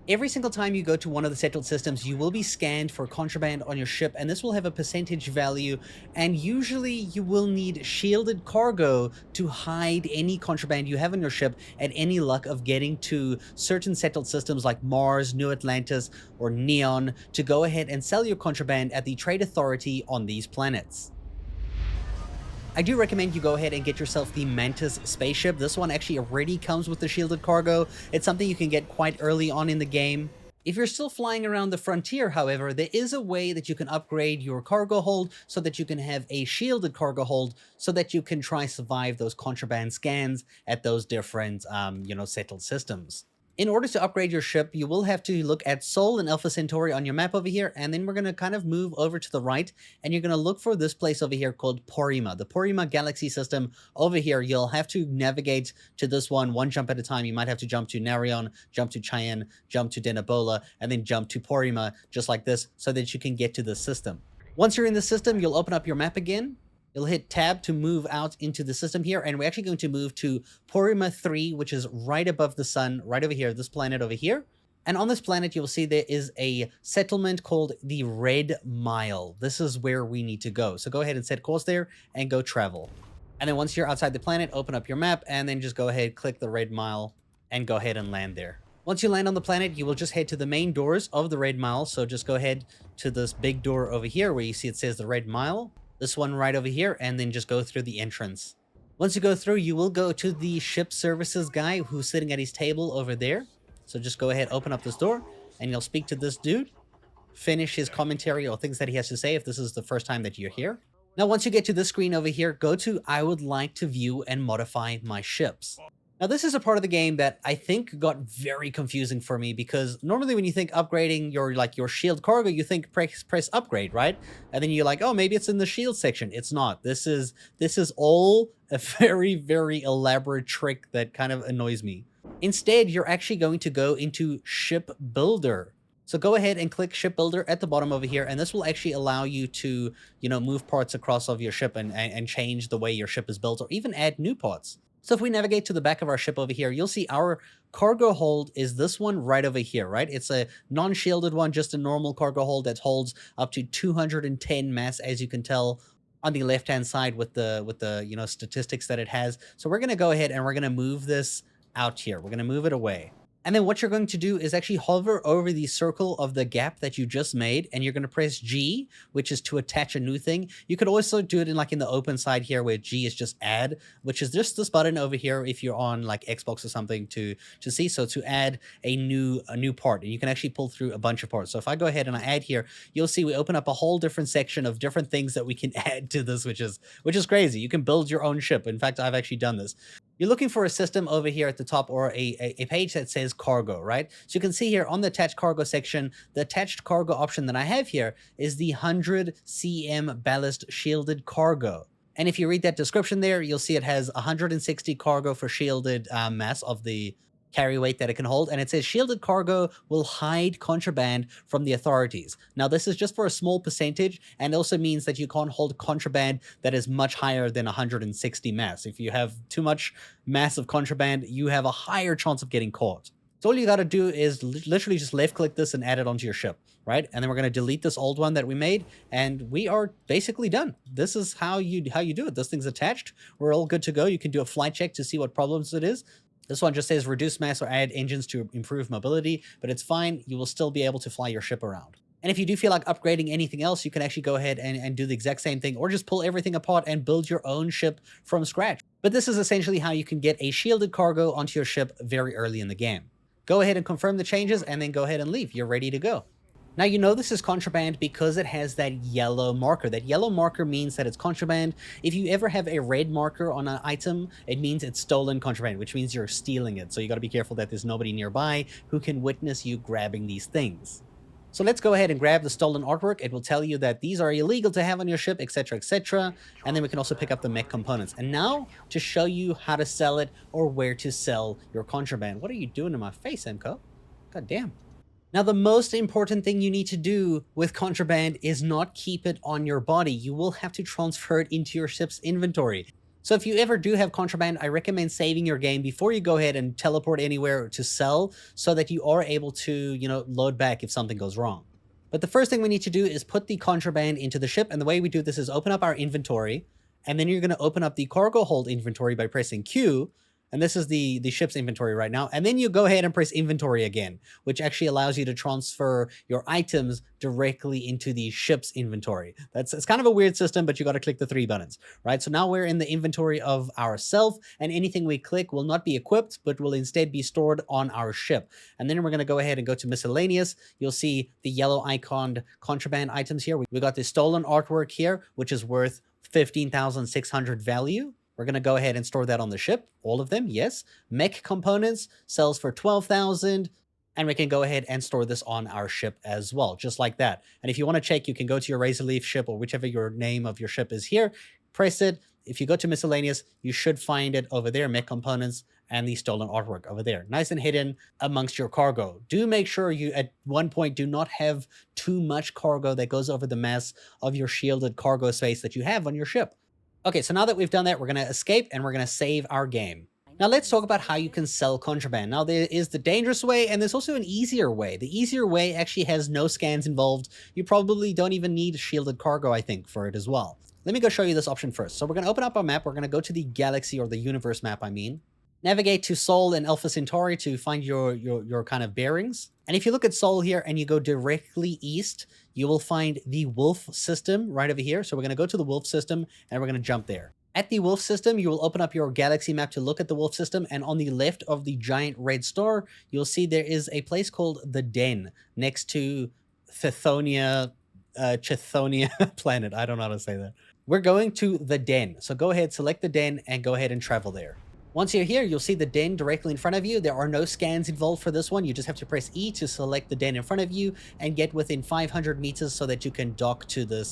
Every single time you go to one of the settled systems, you will be scanned for contraband on your ship, and this will have a percentage value, and usually you will need shielded cargo to hide any contraband you have on your ship and any luck of getting to certain settled systems like Mars, New Atlantis, or Neon to go ahead and sell your contraband at the Trade Authority on these planets. I do recommend you go ahead and get yourself the Mantis spaceship. This one actually already comes with the shielded cargo. It's something you can get quite early on in the game. If you're still flying around the frontier, however, there is a way that you can upgrade your cargo hold so that you can have a shielded cargo hold so that you can try survive those contraband scans at those different, settled systems. In order to upgrade your ship, you will have to look at Sol and Alpha Centauri on your map over here, and then we're going to kind of move over to the right, and you're going to look for this place over here called Porrima. The Porrima Galaxy System over here, you'll have to navigate to this one jump at a time. You might have to jump to Narion, jump to Cheyenne, jump to Denabola, and then jump to Porrima, just like this, so that you can get to the system. Once you're in the system, you'll open up your map again. You'll hit tab to move out into the system here, and we're actually going to move to Porrima 3, which is right above the sun, right over here, this planet over here. And on this planet, you'll see there is a settlement called the Red Mile. This is where we need to go. So go ahead and set course there and go travel. And then once you're outside the planet, open up your map and then just go ahead, click the Red Mile and go ahead and land there. Once you land on the planet, you will just head to the main doors of the Red Mile. So just go ahead to this big door over here where you see it says the Red Mile. This one right over here, and then just go through the entrance. Once you go through, you will go to the ship services guy who's sitting at his table over there. So just go ahead, open up this door, and you'll speak to this dude, finish his commentary or things that he has to say if this is the first time that you're here. Now, once you get to this screen over here, go to I would like to view and modify my ships. Now, this is a part of the game that I think got very confusing for me because normally when you think upgrading your shield cargo, you think press upgrade, right? And then you're like, oh, maybe it's in the shield section. It's not. This is all a very, very elaborate trick that kind of annoys me. Instead, you're actually going to go into Ship Builder. So go ahead and click Ship Builder at the bottom over here, and this will actually allow you to, move parts across of your ship and change the way your ship is built or even add new parts. So if we navigate to the back of our ship over here, you'll see our cargo hold is this one right over here, right? It's a non-shielded one, just a normal cargo hold that holds up to 210 mass, as you can tell on the left-hand side with the statistics that it has. So we're going to go ahead and we're going to move this out here. We're going to move it away. And then what you're going to do is actually hover over the circle of the gap that you just made, and you're going to press G, which is to attach a new thing. You could also do it in the open side here where G is just add, which is just this button over here if you're on like Xbox or something to see. So to add a new part, and you can actually pull through a bunch of parts. So if I go ahead and I add here, you'll see we open up a whole different section of different things that we can add to this, which is crazy. You can build your own ship. In fact, I've actually done this. You're looking for a system over here at the top or a page that says cargo, right? So you can see here on the attached cargo section, the attached cargo option that I have here is the 100 cm ballast shielded cargo. And if you read that description there, you'll see it has 160 cargo for shielded mass of the carry weight that it can hold, and it says shielded cargo will hide contraband from the authorities. Now, this is just for a small percentage, and also means that you can't hold contraband that is much higher than 160 mass. If you have too much mass of contraband, you have a higher chance of getting caught. So all you got to do is literally just left click this and add it onto your ship, right? And then we're going to delete this old one that we made, and we are basically done. This is how you do it. This thing's attached. We're all good to go. You can do a flight check to see what problems it is. This one just says reduce mass or add engines to improve mobility, but it's fine. You will still be able to fly your ship around. And if you do feel like upgrading anything else, you can actually go ahead and do the exact same thing, or just pull everything apart and build your own ship from scratch. But this is essentially how you can get a shielded cargo onto your ship very early in the game. Go ahead and confirm the changes and then go ahead and leave. You're ready to go. Now, this is contraband because it has that yellow marker. That yellow marker means that it's contraband. If you ever have a red marker on an item, it means it's stolen contraband, which means you're stealing it. So you got to be careful that there's nobody nearby who can witness you grabbing these things. So let's go ahead and grab the stolen artwork. It will tell you that these are illegal to have on your ship, etc., etc. And then we can also pick up the mech components. And now to show you how to sell it or where to sell your contraband. What are you doing to my face, Emco? God damn. Now, the most important thing you need to do with contraband is not keep it on your body. You will have to transfer it into your ship's inventory. So if you ever do have contraband, I recommend saving your game before you go ahead and teleport anywhere to sell so that you are able to, load back if something goes wrong. But the first thing we need to do is put the contraband into the ship. And the way we do this is open up our inventory, and then you're going to open up the cargo hold inventory by pressing Q. And this is the ship's inventory right now. And then you go ahead and press inventory again, which actually allows you to transfer your items directly into the ship's inventory. It's kind of a weird system, but you got to click the 3 buttons, right? So now we're in the inventory of ourself, and anything we click will not be equipped, but will instead be stored on our ship. And then we're going to go ahead and go to miscellaneous. You'll see the yellow iconed contraband items here. We got the stolen artwork here, which is worth 15,600 value. We're going to go ahead and store that on the ship. All of them, yes. Mech components sells for 12,000. And we can go ahead and store this on our ship as well, just like that. And if you want to check, you can go to your Razor Leaf ship or whichever your name of your ship is here. Press it. If you go to miscellaneous, you should find it over there, mech components and the stolen artwork over there. Nice and hidden amongst your cargo. Do make sure you, at one point, do not have too much cargo that goes over the mass of your shielded cargo space that you have on your ship. Okay, so now that we've done that, we're going to escape and we're going to save our game. Now let's talk about how you can sell contraband. Now there is the dangerous way and there's also an easier way. The easier way actually has no scans involved. You probably don't even need shielded cargo, I think, for it as well. Let me go show you this option first. So we're going to open up our map. We're going to go to the galaxy or the universe map, I mean. Navigate to Sol and Alpha Centauri to find your kind of bearings. And if you look at Sol here and you go directly east, you will find the Wolf system right over here. So we're going to go to the Wolf system and we're going to jump there. At the Wolf system, you will open up your galaxy map to look at the Wolf system. And on the left of the giant red star, you'll see there is a place called the Den next to Chithonia planet. I don't know how to say that. We're going to the Den. So go ahead, select the Den and go ahead and travel there. Once you're here, you'll see the Den directly in front of you. There are no scans involved for this one. You just have to press E to select the Den in front of you and get within 500 meters so that you can dock to the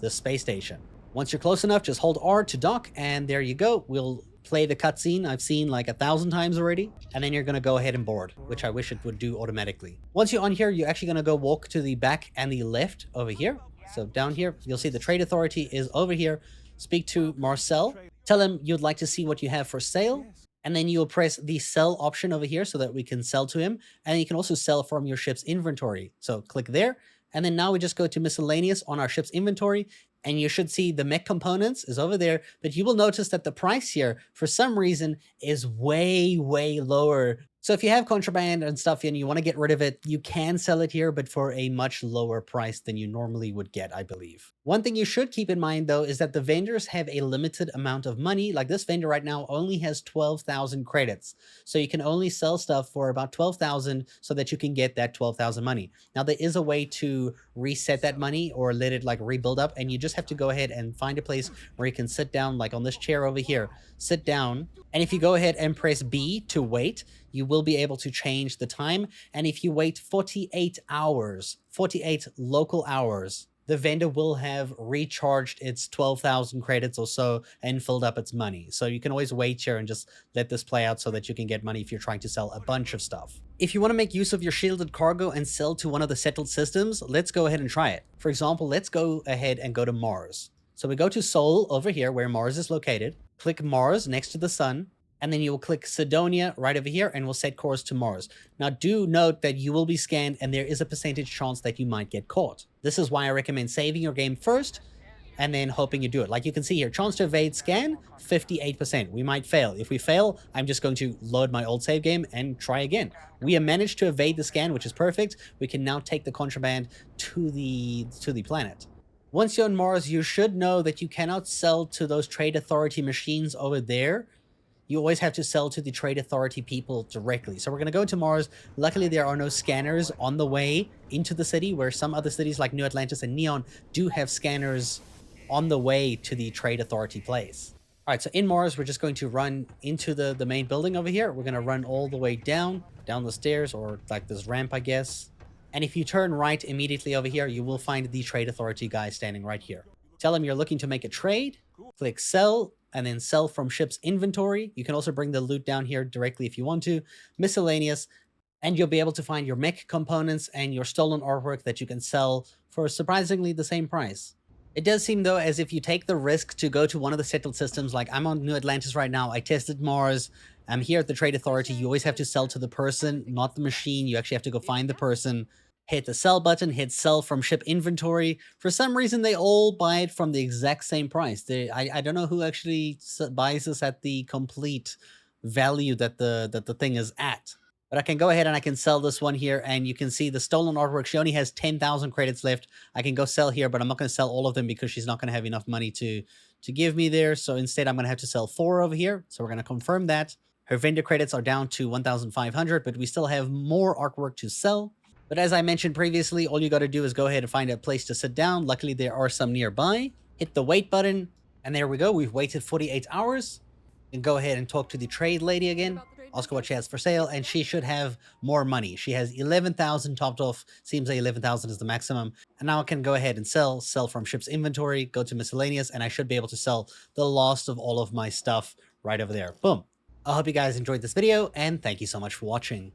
space station. Once you're close enough, just hold R to dock, and there you go. We'll play the cutscene I've seen like 1,000 times already, and then you're going to go ahead and board, which I wish it would do automatically. Once you're on here, you're actually going to go walk to the back and the left over here. So down here, you'll see the Trade Authority is over here. Speak to Marcel. Tell him you'd like to see what you have for sale. And then you'll press the sell option over here so that we can sell to him. And you can also sell from your ship's inventory. So click there. And then now we just go to miscellaneous on our ship's inventory. And you should see the mech components is over there. But you will notice that the price here, for some reason, is way, way lower. So if you have contraband and stuff and you want to get rid of it, you can sell it here, but for a much lower price than you normally would get, I believe. One thing you should keep in mind, though, is that the vendors have a limited amount of money. Like this vendor right now only has 12,000 credits. So you can only sell stuff for about 12,000 so that you can get that 12,000 money. Now, there is a way to reset that money or let it like rebuild up. And you just have to go ahead and find a place where you can sit down, like on this chair over here, sit down. And if you go ahead and press B to wait, you will be able to change the time. And if you wait 48 hours, 48 local hours, the vendor will have recharged its 12,000 credits or so and filled up its money. So you can always wait here and just let this play out so that you can get money if you're trying to sell a bunch of stuff. If you want to make use of your shielded cargo and sell to one of the settled systems, let's go ahead and try it. For example, let's go ahead and go to Mars. So we go to Sol over here where Mars is located. Click Mars next to the sun. And then you will click Sidonia right over here and we'll set course to Mars. Now do note that you will be scanned and there is a percentage chance that you might get caught. This is why I recommend saving your game first and then hoping you do it. Like you can see here, chance to evade scan, 58%. We might fail. If we fail, I'm just going to load my old save game and try again. We have managed to evade the scan, which is perfect. We can now take the contraband to the planet. Once you're on Mars, you should know that you cannot sell to those Trade Authority machines over there. You always have to sell to the Trade Authority people directly. So we're going to go to Mars. Luckily, there are no scanners on the way into the city, where some other cities like New Atlantis and Neon do have scanners on the way to the Trade Authority place. All right, so in Mars, we're just going to run into the main building over here. We're going to run all the way down the stairs, or like this ramp, I guess. And if you turn right immediately over here, you will find the Trade Authority guy standing right here. Tell him you're looking to make a trade. Click sell. And then sell from ship's inventory. You can also bring the loot down here directly if you want to. Miscellaneous. And you'll be able to find your mech components and your stolen artwork that you can sell for surprisingly the same price. It does seem, though, as if you take the risk to go to one of the settled systems, like I'm on New Atlantis right now, I tested Mars, I'm here at the Trade Authority, you always have to sell to the person, not the machine, you actually have to go find the person, hit the sell button, hit sell from ship inventory. For some reason, they all buy it from the exact same price. I don't know who actually buys this at the complete value that the thing is at. But I can go ahead and I can sell this one here, and you can see the stolen artwork. She only has 10,000 credits left. I can go sell here, but I'm not going to sell all of them because she's not going to have enough money to give me there. So instead, I'm going to have to sell 4 over here. So we're going to confirm that. Her vendor credits are down to 1,500, but we still have more artwork to sell. But as I mentioned previously, all you got to do is go ahead and find a place to sit down. Luckily, there are some nearby. Hit the wait button, and there we go. We've waited 48 hours. And go ahead and talk to the trade lady again. Ask her what she has for sale, and she should have more money. She has 11,000 topped off. Seems like 11,000 is the maximum. And now I can go ahead and sell from ship's inventory, go to miscellaneous, and I should be able to sell the last of all of my stuff right over there. Boom. I hope you guys enjoyed this video, and thank you so much for watching.